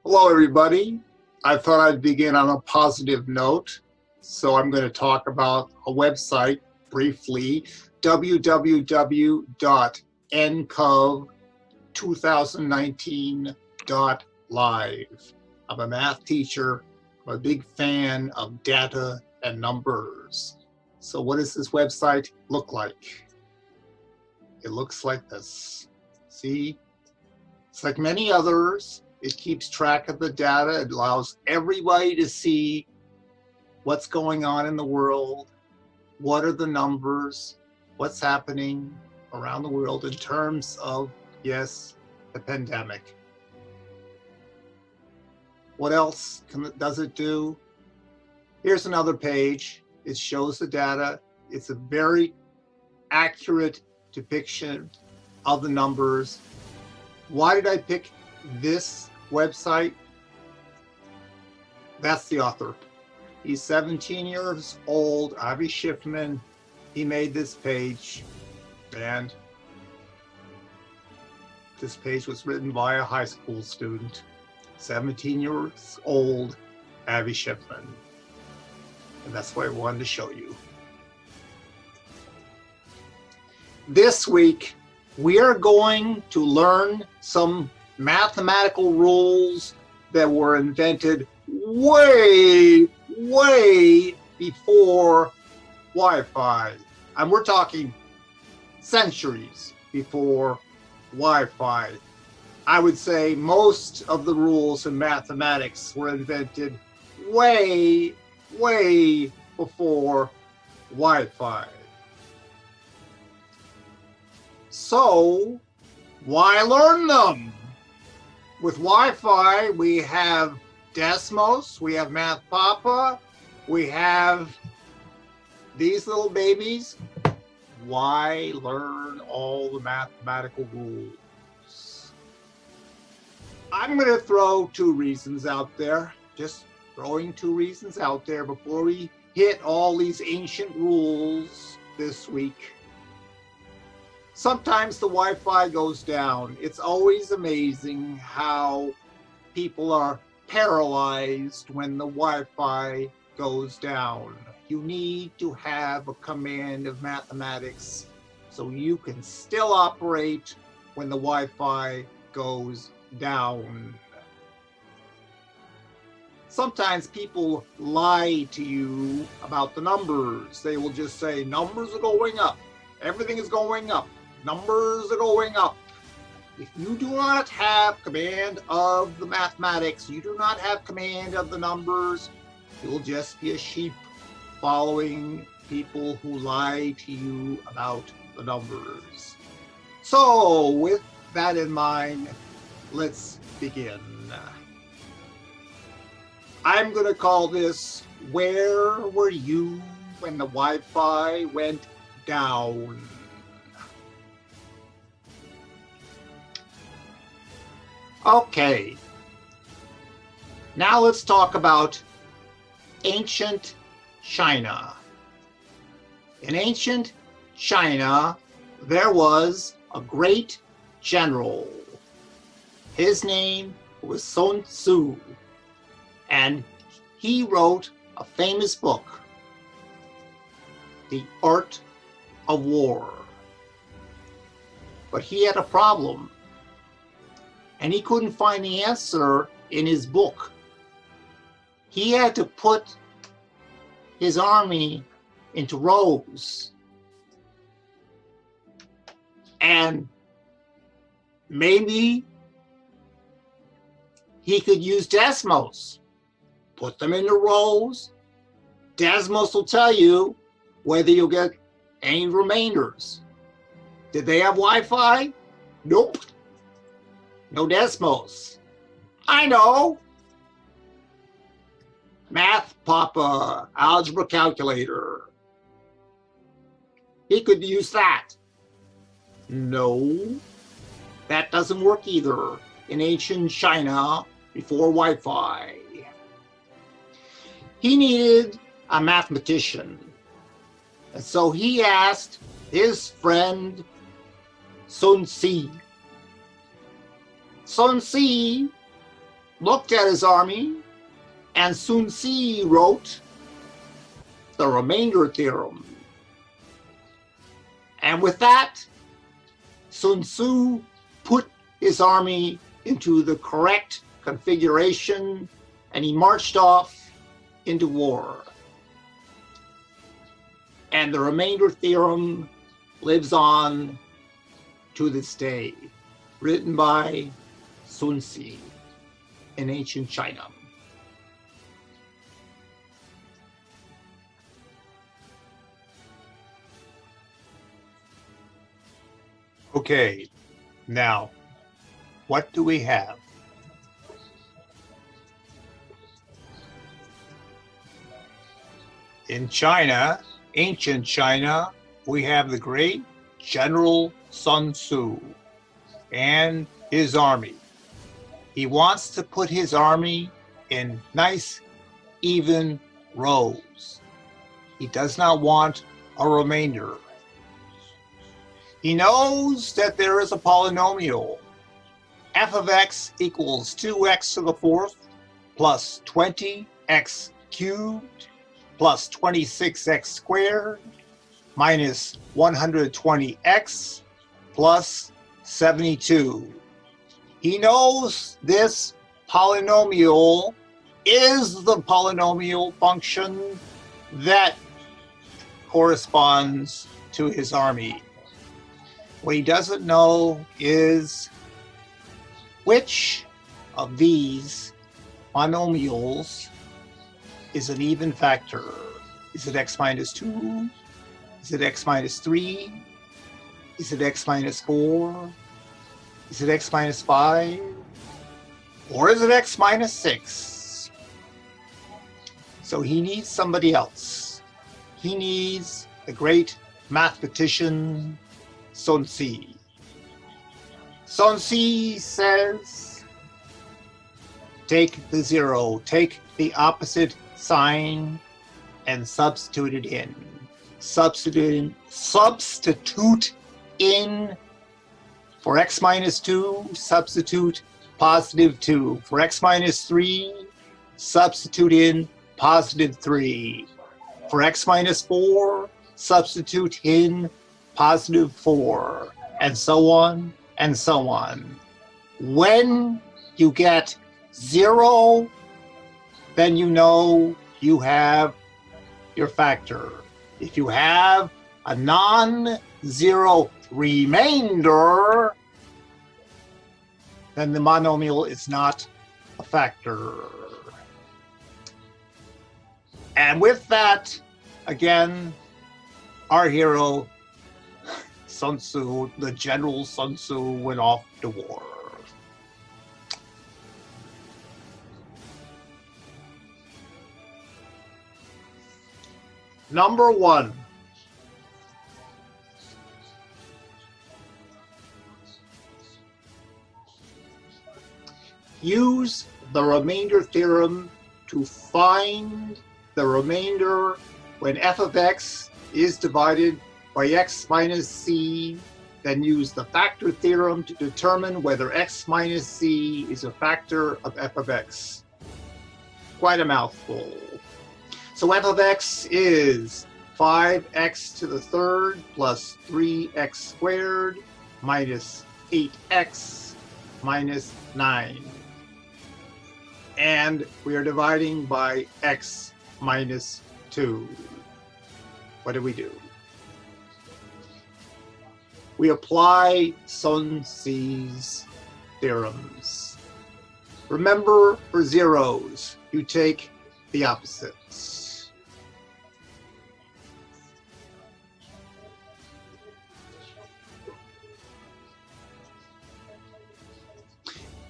Hello, everybody. I thought I'd begin on a positive note, so I'm going to talk about a website briefly, www.ncov2019.live. I'm a math teacher. I'm a big fan of data and numbers. So what does this website look like? It looks like this. See? It's like many others. It keeps track of the data. It allows everybody to see what's going on in the world, what are the numbers, what's happening around the world in terms of, yes, the pandemic. What else does it do? Here's another page. It shows the data. It's a very accurate depiction of the numbers. Why did I pick this website? That's the author. He's 17 years old, Avi Schiffman. He made this page, and this page was written by a high school student, 17 years old, Avi Schiffman. And that's what I wanted to show you. This week, we are going to learn some mathematical rules that were invented way before Wi-Fi. And we're talking centuries before Wi-Fi. I would say most of the rules in mathematics were invented way before Wi-Fi. So, why learn them? With Wi-Fi, we have Desmos, we have Math Papa, we have these little babies. Why learn all the mathematical rules? I'm going to throw two reasons out there, just throwing two reasons out there before we hit all these ancient rules this week. Sometimes the Wi-Fi goes down. It's always amazing how people are paralyzed when the Wi-Fi goes down. You need to have a command of mathematics so you can still operate when the Wi-Fi goes down. Sometimes people lie to you about the numbers. They will just say, numbers are going up. Everything is going up. Numbers are going up. If you do not have command of the mathematics, you do not have command of the numbers, you'll just be a sheep following people who lie to you about the numbers. So, with that in mind, let's begin. I'm going to call this, Where Were You When the Wi-Fi Went Down? Okay, now let's talk about ancient China. In ancient China, there was a great general. His name was Sun Tzu, and he wrote a famous book, The Art of War. But he had a problem, and he couldn't find the answer in his book. He had to put his army into rows. And maybe he could use Desmos. Put them into rows. Desmos will tell you whether you'll get any remainders. Did they have Wi-Fi? Nope. No Desmos. I know. Math Papa, algebra calculator. He could use that. No, that doesn't work either in ancient China before Wi-Fi. He needed a mathematician. And so he asked his friend Sun Tzu. Sun Tzu looked at his army, and Sun Tzu wrote the Remainder Theorem. And with that, Sun Tzu put his army into the correct configuration, and he marched off into war. And the Remainder Theorem lives on to this day, written by Sun Tzu in ancient China. Okay, now, what do we have? In China, ancient China, we have the great General Sun Tzu and his army. He wants to put his army in nice, even rows. He does not want a remainder. He knows that there is a polynomial. F of x equals 2x to the fourth plus 20x cubed plus 26x squared minus 120x plus 72. He knows this polynomial is the polynomial function that corresponds to his army. What he doesn't know is which of these monomials is an even factor. Is it x minus 2? Is it x minus 3? Is it x minus 4? Is it x minus 5? Or is it x minus 6? So he needs somebody else. He needs the great mathematician Sun Tzu. Sun Tzu says, take the zero, take the opposite sign and substitute it in. Substitute in for x minus 2, substitute positive 2. For x minus 3, substitute in positive 3. For x minus 4, substitute in positive 4, and so on and so on. When you get 0, then you know you have your factor. If you have a non-zero remainder, then the monomial is not a factor. And with that, again, our hero, Sun Tzu, the General Sun Tzu, went off to war. Number 1. Use the remainder theorem to find the remainder when f of x is divided by x minus c, then use the factor theorem to determine whether x minus c is a factor of f of x. Quite a mouthful. So f of x is 5x to the third plus 3x squared minus 8x minus 9. And we are dividing by x minus 2. What do we do? We apply Sun Tzu's theorems. Remember, for zeros, you take the opposites.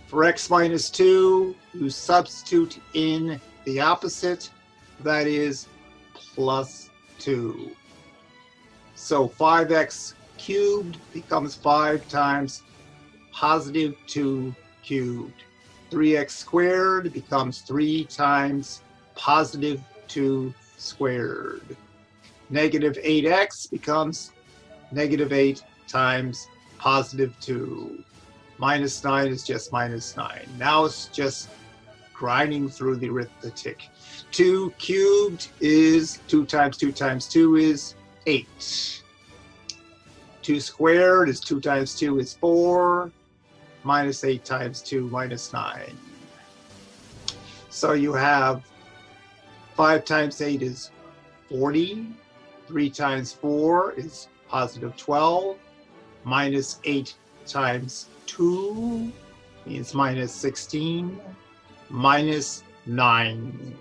For x minus 2, you substitute in the opposite, that is plus 2. So 5x cubed becomes 5 times positive 2 cubed. 3x squared becomes 3 times positive 2 squared. Negative 8x becomes negative 8 times positive 2. Minus 9 is just minus 9. Now it's just grinding through the arithmetic. 2 cubed is 2 times 2 times 2 is 8. 2 squared is 2 times 2 is 4. Minus 8 times 2 minus 9. So you have 5 times 8 is 40. 3 times 4 is positive 12. Minus 8 times 2 is minus 16. Minus 9.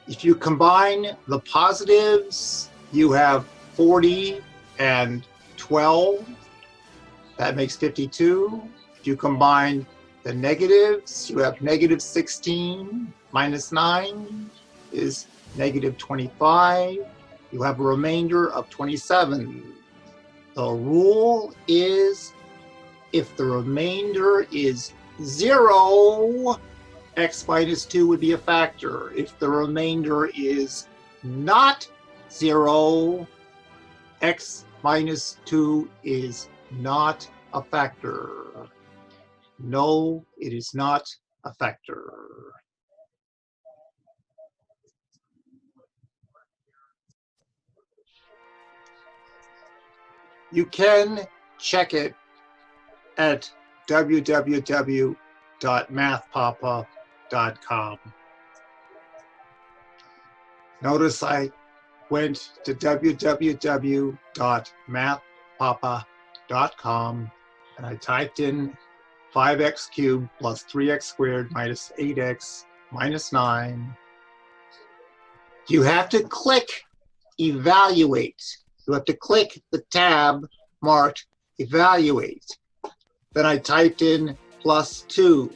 If you combine the positives, you have 40 and 12. That makes 52. If you combine the negatives, you have negative 16 minus 9 is negative 25. You have a remainder of 27. The rule is if the remainder is 0, x minus 2 would be a factor. If the remainder is not 0, x minus 2 is not a factor. No, it is not a factor. You can check it at www.mathpapa.com. Notice I went to www.mathpapa.com and I typed in 5x cubed plus 3x squared minus 8x minus 9. You have to click evaluate. You have to click the tab marked evaluate. Then I typed in plus 2.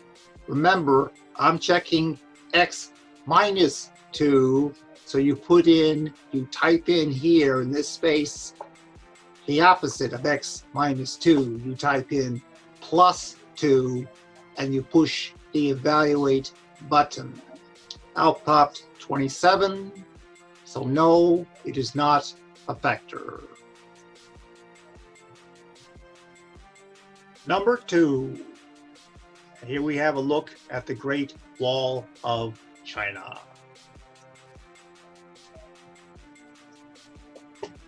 Remember, I'm checking x minus 2. So you type in here in this space the opposite of x minus 2. You type in plus 2 and you push the evaluate button. Out popped 27. So no, it is not a factor. Number 2. Here we have a look at the Great Wall of China.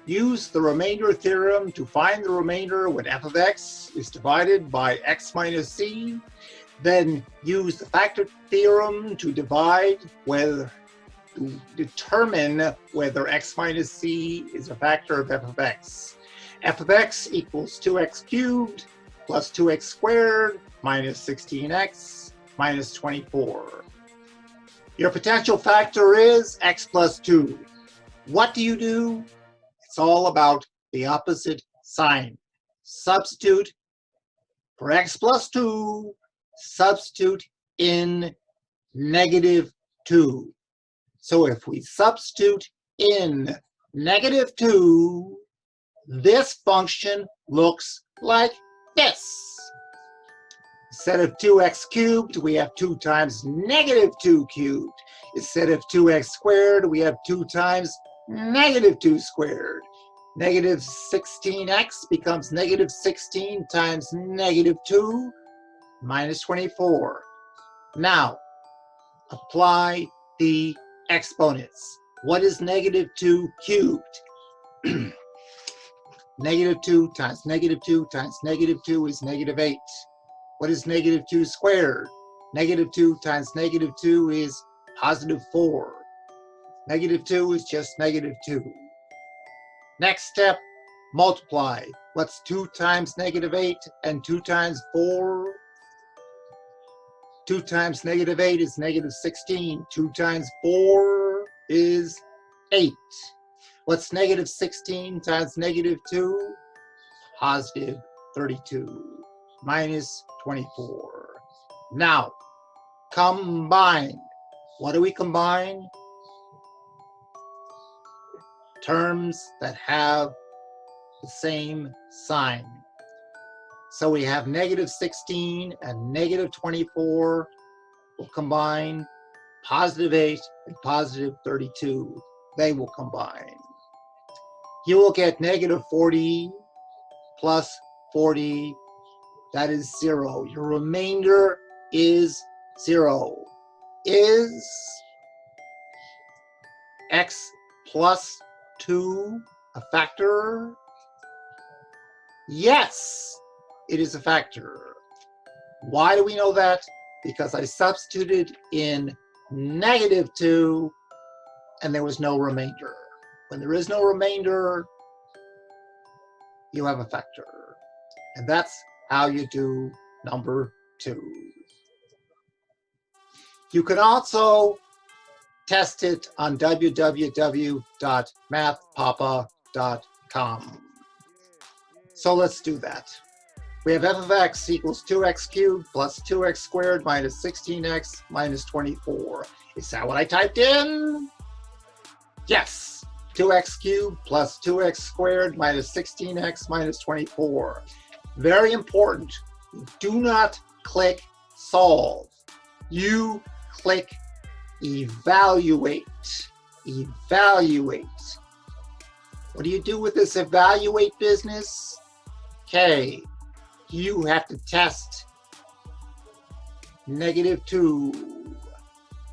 Use the remainder theorem to find the remainder when f of x is divided by x minus c. Then use the factor theorem to determine whether x minus c is a factor of f of x. F of x equals 2x cubed plus 2x squared minus 16x minus 24. Your potential factor is x plus 2. What do? It's all about the opposite sign. Substitute for x plus 2, substitute in negative 2. So if we substitute in negative 2, this function looks like this. Instead of 2x cubed, we have 2 times negative 2 cubed. Instead of 2x squared, we have 2 times negative 2 squared. Negative 16x becomes negative 16 times negative 2 minus 24. Now, apply the exponents. What is negative 2 cubed? Negative 2 times negative 2 times negative 2 is negative 8. What is negative 2 squared? Negative 2 times negative 2 is positive 4. Negative 2 is just negative 2. Next step, multiply. What's 2 times negative 8 and 2 times 4? 2 times negative 8 is negative 16. 2 times 4 is 8. What's negative 16 times negative 2? Positive 32 minus 24. Now, combine. What do we combine? Terms that have the same sign. So we have negative 16 and negative 24 will combine. Positive 8 and positive 32, they will combine. You will get negative 40 plus 40, that is 0. Your remainder is 0. Is x plus 2 a factor? Yes, it is a factor. Why do we know that? Because I substituted in -2 and there was no remainder. When there is no remainder, you have a factor. And that's how you do number 2. You can also test it on www.mathpapa.com. So let's do that. We have f of x equals 2x cubed plus 2x squared minus 16x minus 24. Is that what I typed in? Yes. 2x cubed plus 2x squared minus 16x minus 24. Very important. You do not click solve. You click evaluate. Evaluate. What do you do with this evaluate business? Okay, you have to test -2.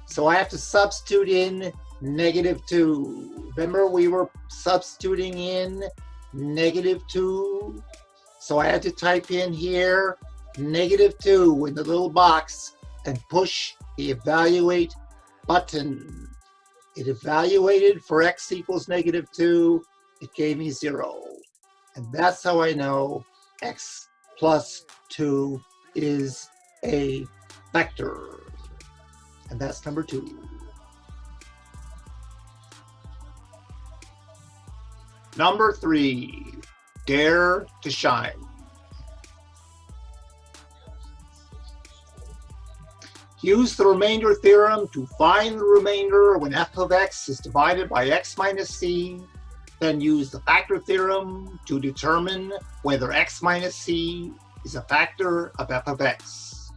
So I have to substitute in -2. Remember we were substituting in -2? So I had to type in here -2 in the little box and push the evaluate button. It evaluated for x equals -2. It gave me 0. And that's how I know x plus 2 is a factor. And that's number 2. Number 3, dare to shine. Use the remainder theorem to find the remainder when f of x is divided by x minus c. Then use the factor theorem to determine whether x minus c is a factor of f of x.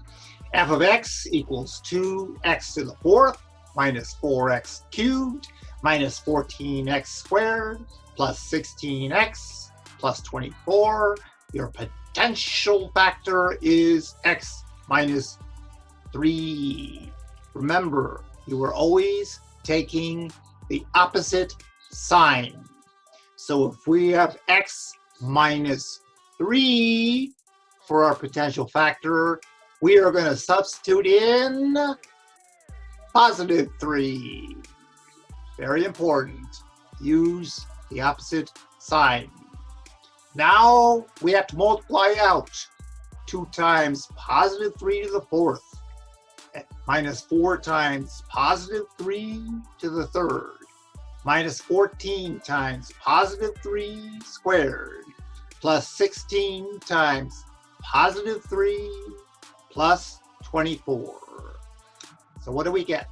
F of x equals 2x to the 4th minus 4x cubed minus 14x squared plus 16x plus 24. Your potential factor is x minus 3. Remember, you are always taking the opposite sign. So if we have x minus 3 for our potential factor, we are going to substitute in positive 3. Very important. Use the opposite sign. Now we have to multiply out 2 times positive 3 to the 4th minus 4 times positive 3 to the 3rd minus 14 times positive 3 squared plus 16 times positive 3 plus 24. So what do we get?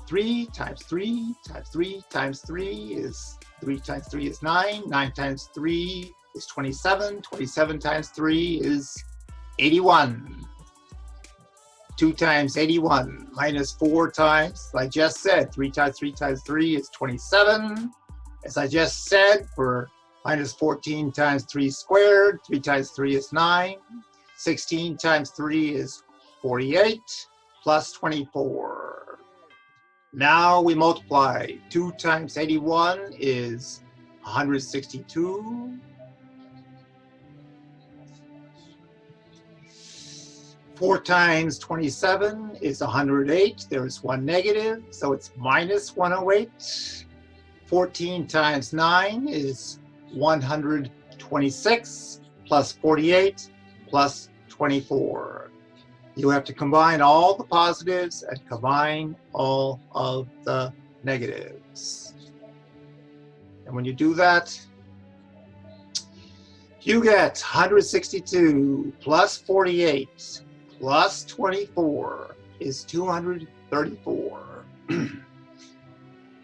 3 times 3 times 3 times 3 is 3 times 3 is 9. 9 times 3 is 27. 27 times 3 is 81. 2 times 81 minus 4 times, as I just said, 3 times 3 times 3 is 27. As I just said, for minus 14 times 3 squared, 3 times 3 is 9. 16 times 3 is 48 plus 24. Now we multiply. 2 times 81 is 162. 4 times 27 is 108. There's one negative, so it's minus 108. 14 times 9 is 126 plus 48 plus 24. You have to combine all the positives and combine all of the negatives. And when you do that, you get 162 plus 48 plus 24 is 234.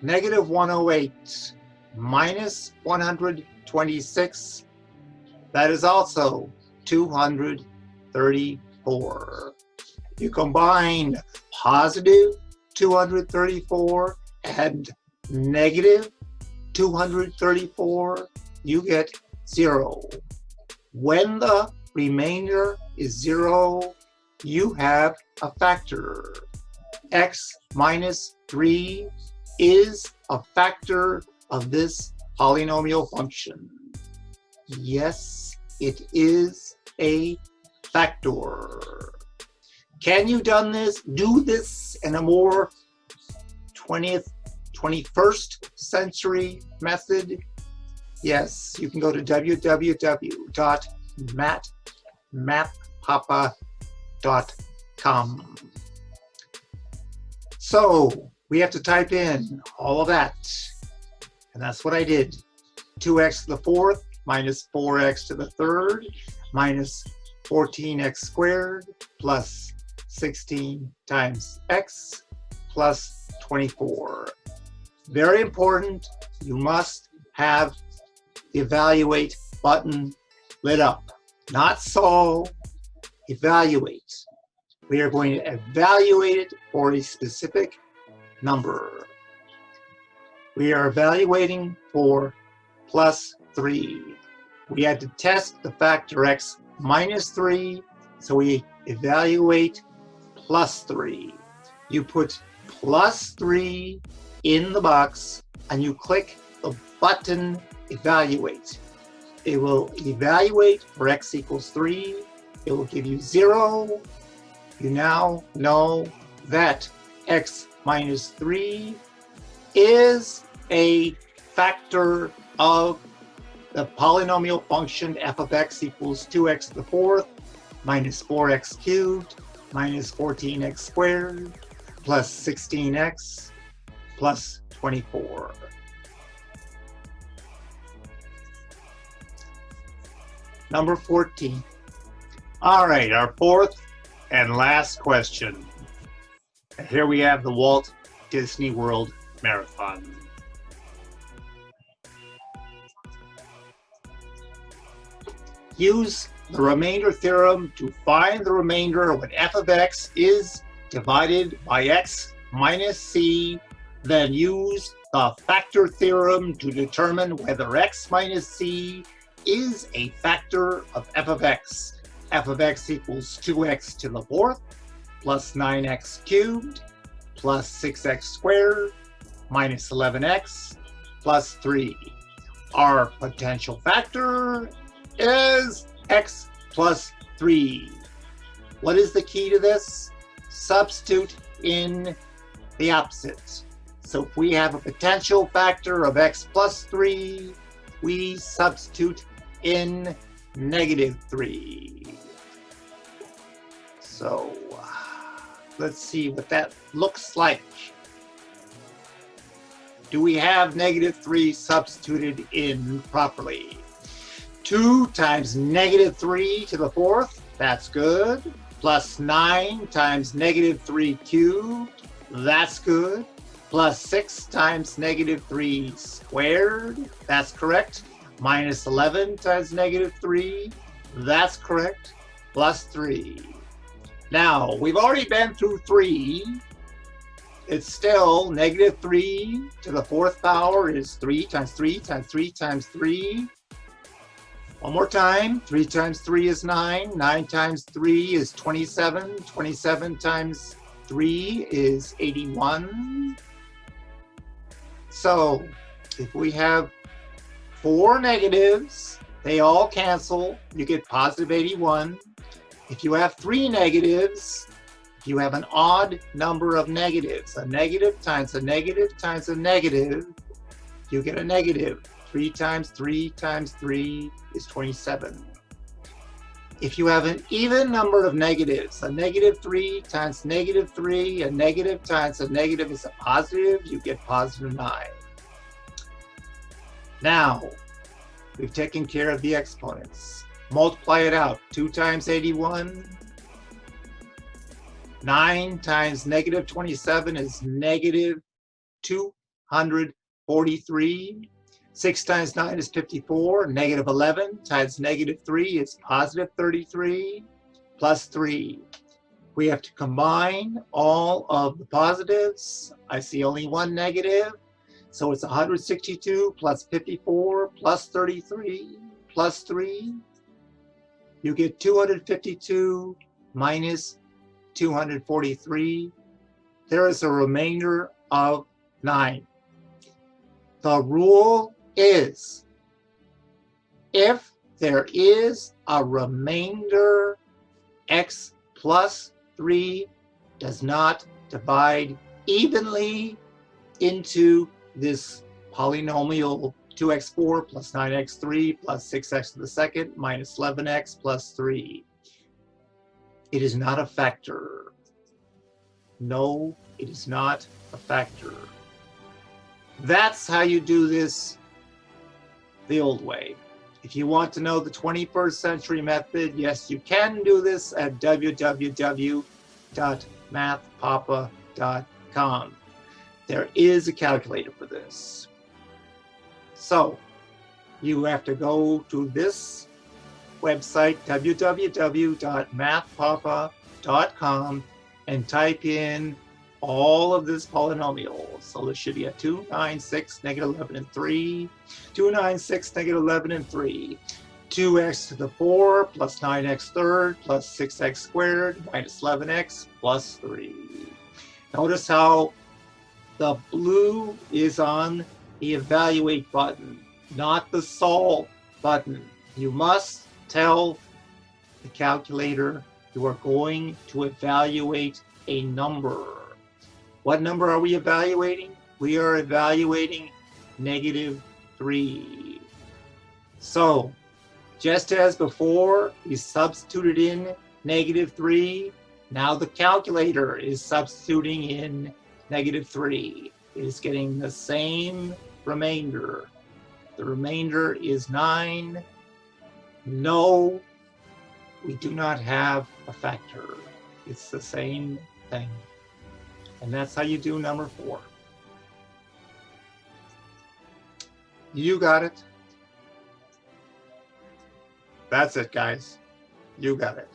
Negative 108 minus 126, that is also 234. You combine positive 234 and negative 234, you get 0. When the remainder is 0, you have a factor. X minus 3 is a factor of this polynomial function. Yes, it is a factor. Can you do this in a more 21st century method? Yes, you can go to www.mathpapa.com. So we have to type in all of that, and that's what I did. 2x to the fourth minus 4x to the third minus 14x squared plus 16 times x plus 24. Very important, you must have the evaluate button lit up. Not solve, evaluate. We are going to evaluate it for a specific number. We are evaluating for plus 3. We had to test the factor x minus 3, so we evaluate plus 3. You put plus 3 in the box and you click the button evaluate. It will evaluate for x equals 3. It will give you 0. You now know that x minus 3 is a factor of the polynomial function f of x equals 2x to the fourth minus 4x cubed minus 14x squared plus 16x plus 24. Number 14. All right, our fourth and last question. And here we have the Walt Disney World Marathon. Use the remainder theorem to find the remainder when f of x is divided by x minus c. Then use the factor theorem to determine whether x minus c is a factor of f of x. F of x equals 2x to the fourth plus 9x cubed plus 6x squared minus 11x plus 3. Our potential factor is x plus 3. What is the key to this? Substitute in the opposite. So if we have a potential factor of x plus 3, we substitute in negative 3. So let's see what that looks like. Do we have negative 3 substituted in properly? 2 times negative 3 to the fourth, that's good. Plus 9 times negative 3 cubed, that's good. Plus 6 times negative 3 squared, that's correct. Minus 11 times negative 3, that's correct. Plus 3. Now, we've already been through 3. It's still negative 3 to the fourth power is 3 times 3 times 3 times 3. One more time. 3 times 3 is 9. 9 times 3 is 27. 27 times 3 is 81. So, if we have 4 negatives, they all cancel. You get positive 81. If you have 3 negatives, you have an odd number of negatives. A negative times a negative times a negative, you get a negative. 3 times 3 times 3 is 27. If you have an even number of negatives, a negative 3 times negative 3, a negative times a negative is a positive, you get positive 9. Now, we've taken care of the exponents. Multiply it out. 2 times 81. 9 times negative 27 is negative 243. 6 times 9 is 54. Negative 11 times negative 3 is positive 33. Plus 3. We have to combine all of the positives. I see only one negative. So it's 162 plus 54 plus 33 plus 3. You get 252 minus 243, there is a remainder of 9. The rule is, if there is a remainder, x plus 3 does not divide evenly into this polynomial 2x4 plus 9x3 plus 6x to the second minus 11x plus 3. It is not a factor. No, it is not a factor. That's how you do this the old way. If you want to know the 21st century method, yes, you can do this at www.mathpapa.com. There is a calculator for this. So you have to go to this website, www.mathpapa.com, and type in all of this polynomial. So there should be a 2, 9, 6, negative 11, and 3, 2, 9, 6, negative 11, and 3, 2x to the 4 plus 9x third plus 6x squared minus 11x plus 3. Notice how the blue is on the evaluate button, not the solve button. You must tell the calculator you are going to evaluate a number. What number are we evaluating? We are evaluating -3. So, just as before, we substituted in -3, now the calculator is substituting in -3. It is getting the same remainder. The remainder is 9. No, we do not have a factor. It's the same thing. And that's how you do number 4. You got it. That's it, guys. You got it.